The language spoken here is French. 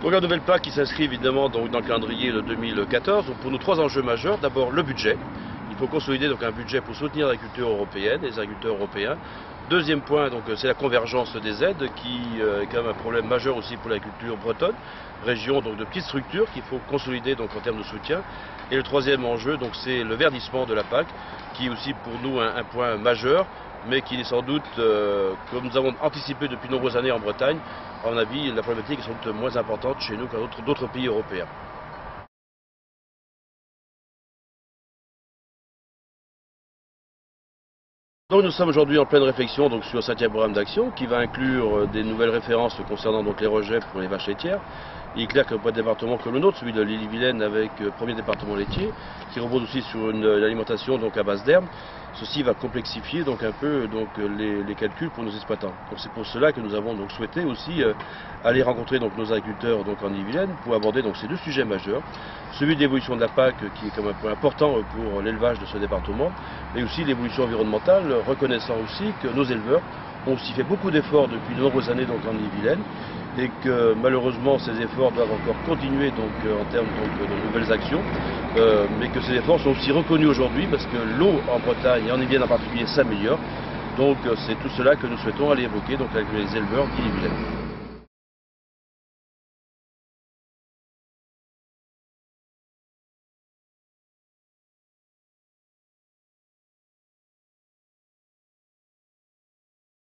Donc la nouvelle PAC qui s'inscrit évidemment dans le calendrier de 2014. Donc pour nous, trois enjeux majeurs. D'abord le budget. Il faut consolider donc un budget pour soutenir l'agriculture européenne et les agriculteurs européens. Deuxième point, c'est la convergence des aides qui est quand même un problème majeur aussi pour l'agriculture bretonne, région donc de petites structures qu'il faut consolider donc en termes de soutien. Et le troisième enjeu, c'est le verdissement de la PAC, qui est aussi pour nous un point majeur, mais qui est sans doute, comme nous avons anticipé depuis de nombreuses années en Bretagne, à mon avis, la problématique est sans doute moins importante chez nous qu'en d'autres pays européens. Donc nous sommes aujourd'hui en pleine réflexion sur le 5e programme d'action qui va inclure des nouvelles références concernant les rejets pour les vaches laitières. Il est clair que pour un département comme le nôtre, celui de l'Ille-et-Vilaine avec premier département laitier, qui repose aussi sur une alimentation à base d'herbes, ceci va complexifier un peu les calculs pour nos exploitants. C'est pour cela que nous avons souhaité aussi aller rencontrer nos agriculteurs en Ille-et-Vilaine pour aborder ces deux sujets majeurs. Celui de l'évolution de la PAC qui est comme un point important pour l'élevage de ce département, mais aussi l'évolution environnementale, reconnaissant aussi que nos éleveurs ont aussi fait beaucoup d'efforts depuis de nombreuses années en Ille-et-Vilaine et que malheureusement ces efforts doivent encore continuer en termes de nouvelles actions, mais que ces efforts sont aussi reconnus aujourd'hui parce que l'eau en Bretagne et en Ille-et-Vilaine en particulier s'améliore. Donc c'est tout cela que nous souhaitons aller évoquer avec les éleveurs d'Ille-et-Vilaine.